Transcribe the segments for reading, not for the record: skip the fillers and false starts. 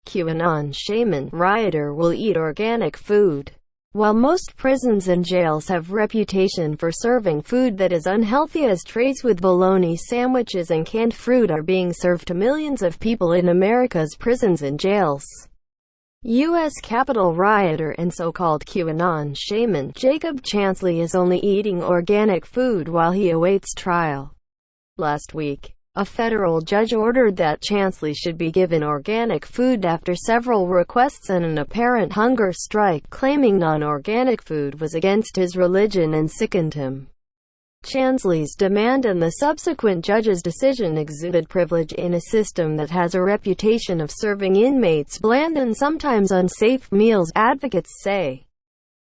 QAnon Shaman, rioter will eat organic food. While most prisons and jails have reputation for serving food that is unhealthy, as trays with bologna sandwiches and canned fruit are being served to millions of people in America's prisons and jails. U.S. Capitol rioter and so-called QAnon shaman Jacob Chansley is only eating organic food while he awaits trial. Last week, a federal judge ordered that Chansley should be given organic food after several requests and an apparent hunger strike, claiming non-organic food was against his religion and sickened him. Chansley's demand and the subsequent judge's decision exuded privilege in a system that has a reputation of serving inmates bland and sometimes unsafe meals, advocates say.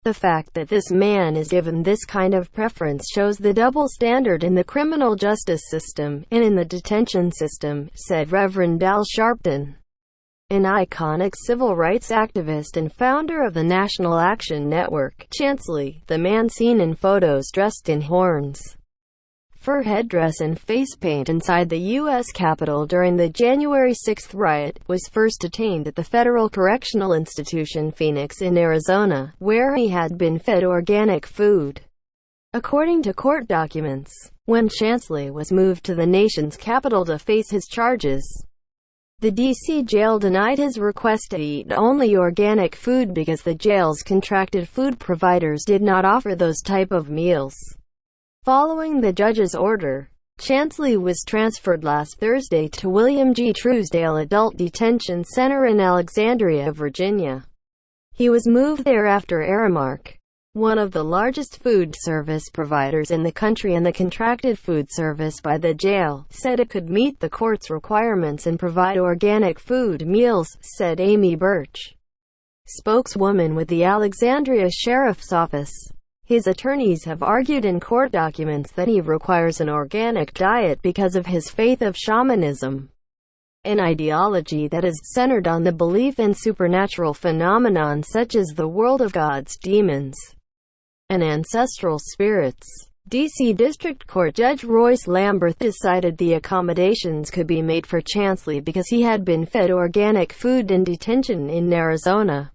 The fact that this man is given this kind of preference shows the double standard in the criminal justice system, and in the detention system, said Reverend Al Sharpton, an iconic civil rights activist and founder of the National Action Network. Chansley, the man seen in photos dressed in horns, fur headdress and face paint inside the U.S. Capitol during the January 6 riot, was first detained at the Federal Correctional Institution Phoenix in Arizona, where he had been fed organic food. According to court documents, when Chansley was moved to the nation's capital to face his charges, the D.C. jail denied his request to eat only organic food because the jail's contracted food providers did not offer those type of meals. Following the judge's order, Chansley was transferred last Thursday to William G. Truesdale Adult Detention Center in Alexandria, Virginia. He was moved there after Aramark, one of the largest food service providers in the country and the contracted food service by the jail, said it could meet the court's requirements and provide organic food meals, said Amy Birch, spokeswoman with the Alexandria Sheriff's Office. His attorneys have argued in court documents that he requires an organic diet because of his faith of shamanism, an ideology that is centered on the belief in supernatural phenomenon such as the world of gods, demons, and ancestral spirits. D.C. District Court Judge Royce Lamberth decided the accommodations could be made for Chansley because he had been fed organic food in detention in Arizona,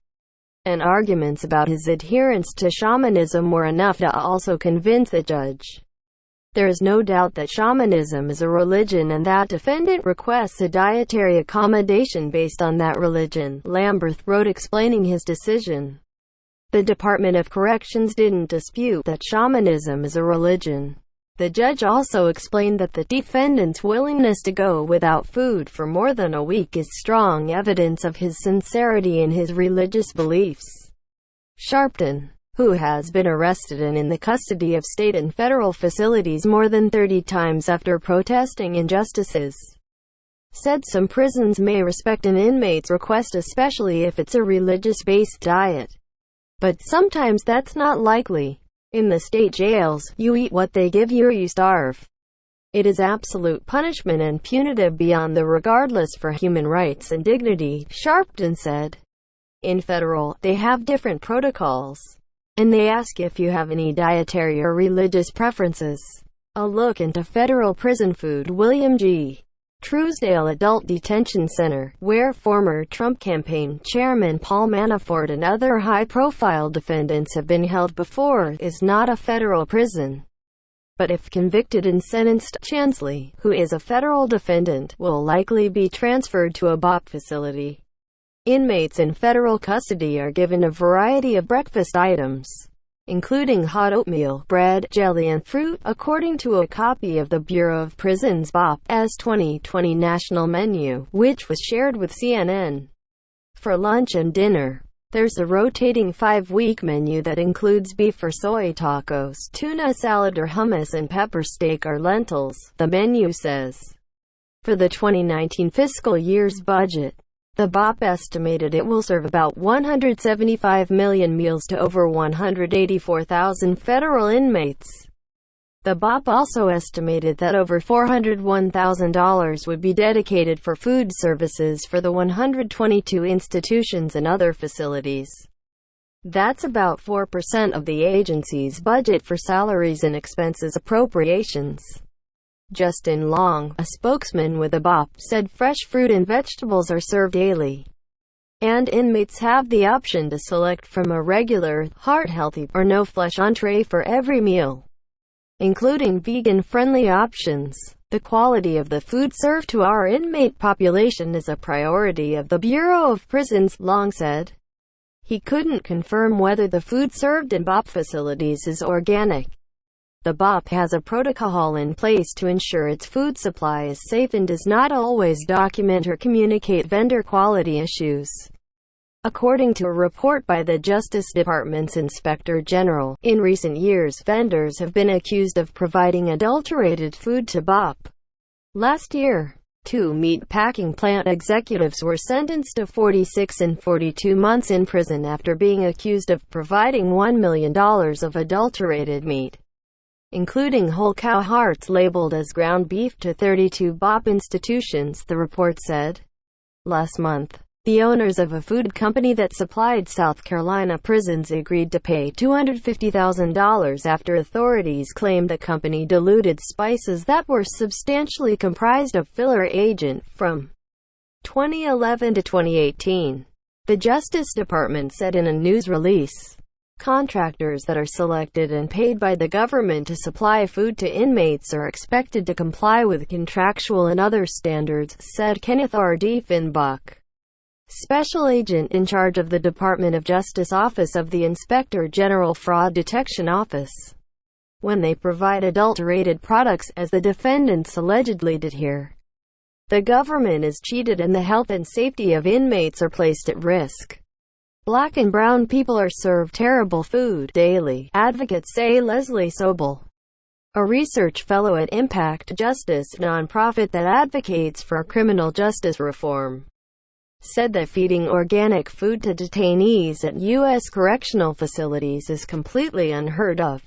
and arguments about his adherence to shamanism were enough to also convince the judge. There is no doubt that shamanism is a religion and that defendant requests a dietary accommodation based on that religion, Lamberth wrote explaining his decision. The Department of Corrections didn't dispute that shamanism is a religion. The judge also explained that the defendant's willingness to go without food for more than a week is strong evidence of his sincerity in his religious beliefs. Sharpton, who has been arrested and in the custody of state and federal facilities more than 30 times after protesting injustices, said some prisons may respect an inmate's request, especially if it's a religious-based diet. But sometimes that's not likely. In the state jails, you eat what they give you or you starve. It is absolute punishment and punitive beyond the regardless for human rights and dignity, Sharpton said. In federal, they have different protocols, and they ask if you have any dietary or religious preferences. A look into federal prison food. William G. Truesdale Adult Detention Center, where former Trump campaign chairman Paul Manafort and other high-profile defendants have been held before, is not a federal prison. But if convicted and sentenced, Chansley, who is a federal defendant, will likely be transferred to a BOP facility. Inmates in federal custody are given a variety of breakfast items, including hot oatmeal, bread, jelly and fruit, according to a copy of the Bureau of Prisons BOP's 2020 national menu, which was shared with CNN. For lunch and dinner, there's a rotating 5-week menu that includes beef or soy tacos, tuna salad or hummus and pepper steak or lentils, the menu says. For the 2019 fiscal year's budget, the BOP estimated it will serve about 175 million meals to over 184,000 federal inmates. The BOP also estimated that over $401,000 would be dedicated for food services for the 122 institutions and other facilities. That's about 4% of the agency's budget for salaries and expenses appropriations. Justin Long, a spokesman with the BOP, said fresh fruit and vegetables are served daily. and inmates have the option to select from a regular, heart-healthy, or no-flesh entree for every meal, including vegan-friendly options. The quality of the food served to our inmate population is a priority of the Bureau of Prisons, Long said. He couldn't confirm whether the food served in BOP facilities is organic. The BOP has a protocol in place to ensure its food supply is safe and does not always document or communicate vendor quality issues. According to a report by the Justice Department's Inspector General, in recent years vendors have been accused of providing adulterated food to BOP. Last year, 2 meat packing plant executives were sentenced to 46 and 42 months in prison after being accused of providing $1 million of adulterated meat, including whole cow hearts labeled as ground beef, to 32 BOP institutions, the report said. Last month, the owners of a food company that supplied South Carolina prisons agreed to pay $250,000 after authorities claimed the company diluted spices that were substantially comprised of filler agent from 2011 to 2018. The Justice Department said in a news release. Contractors that are selected and paid by the government to supply food to inmates are expected to comply with contractual and other standards, said Kenneth R. Diefenbach, Special Agent in charge of the Department of Justice Office of the Inspector General Fraud Detection Office. When they provide adulterated products, as the defendants allegedly did here, the government is cheated and the health and safety of inmates are placed at risk. Black and brown people are served terrible food daily, advocates say. Leslie Sobel, a research fellow at Impact Justice, nonprofit that advocates for criminal justice reform, said that feeding organic food to detainees at U.S. correctional facilities is completely unheard of.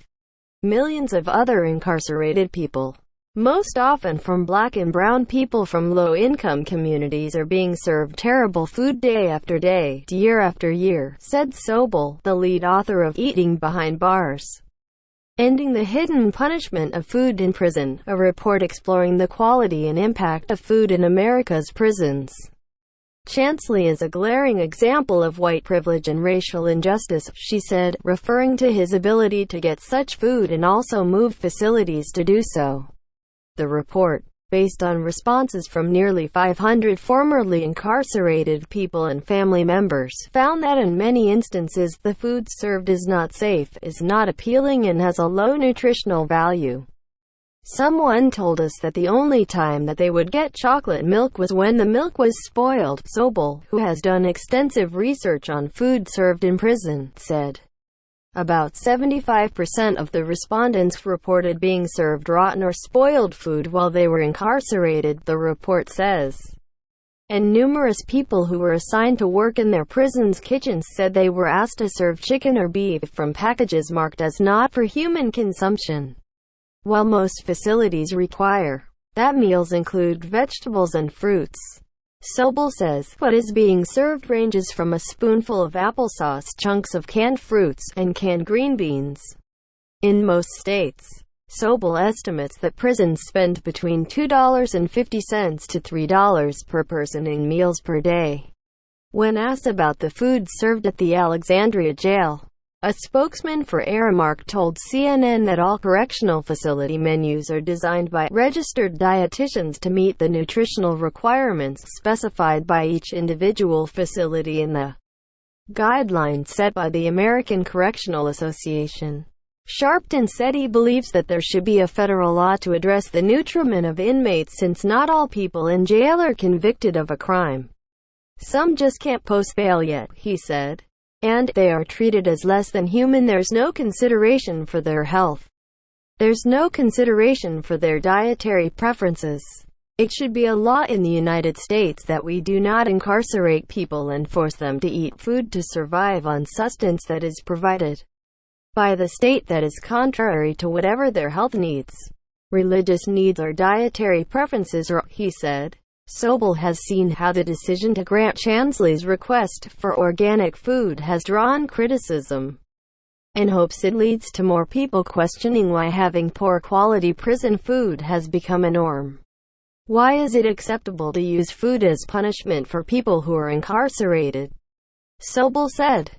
Millions of other incarcerated people, most often from black and brown people from low-income communities, are being served terrible food day after day, year after year, said Sobel, the lead author of Eating Behind Bars, Ending the Hidden Punishment of Food in Prison, a report exploring the quality and impact of food in America's prisons. Chansley is a glaring example of white privilege and racial injustice, she said, referring to his ability to get such food and also move facilities to do so. The report, based on responses from nearly 500 formerly incarcerated people and family members, found that in many instances the food served is not safe, is not appealing, and has a low nutritional value. Someone told us that the only time that they would get chocolate milk was when the milk was spoiled, Sobel, who has done extensive research on food served in prison, said. About 75% of the respondents reported being served rotten or spoiled food while they were incarcerated, the report says. And numerous people who were assigned to work in their prisons' kitchens said they were asked to serve chicken or beef from packages marked as not for human consumption. While most facilities require that meals include vegetables and fruits, Sobel says, what is being served ranges from a spoonful of applesauce, chunks of canned fruits, and canned green beans. In most states, Sobel estimates that prisons spend between $2.50 to $3 per person in meals per day. When asked about the food served at the Alexandria jail, a spokesman for Aramark told CNN that all correctional facility menus are designed by registered dietitians to meet the nutritional requirements specified by each individual facility in the guidelines set by the American Correctional Association. Sharpton said he believes that there should be a federal law to address the nutriment of inmates since not all people in jail are convicted of a crime. Some just can't post bail yet, he said. And they are treated as less than human. There's no consideration for their health. There's no consideration for their dietary preferences. It should be a law in the United States that we do not incarcerate people and force them to eat food to survive on sustenance that is provided by the state that is contrary to whatever their health needs, religious needs, or dietary preferences are, he said. Sobel has seen how the decision to grant Chansley's request for organic food has drawn criticism, and hopes it leads to more people questioning why having poor quality prison food has become a norm. Why is it acceptable to use food as punishment for people who are incarcerated? Sobel said.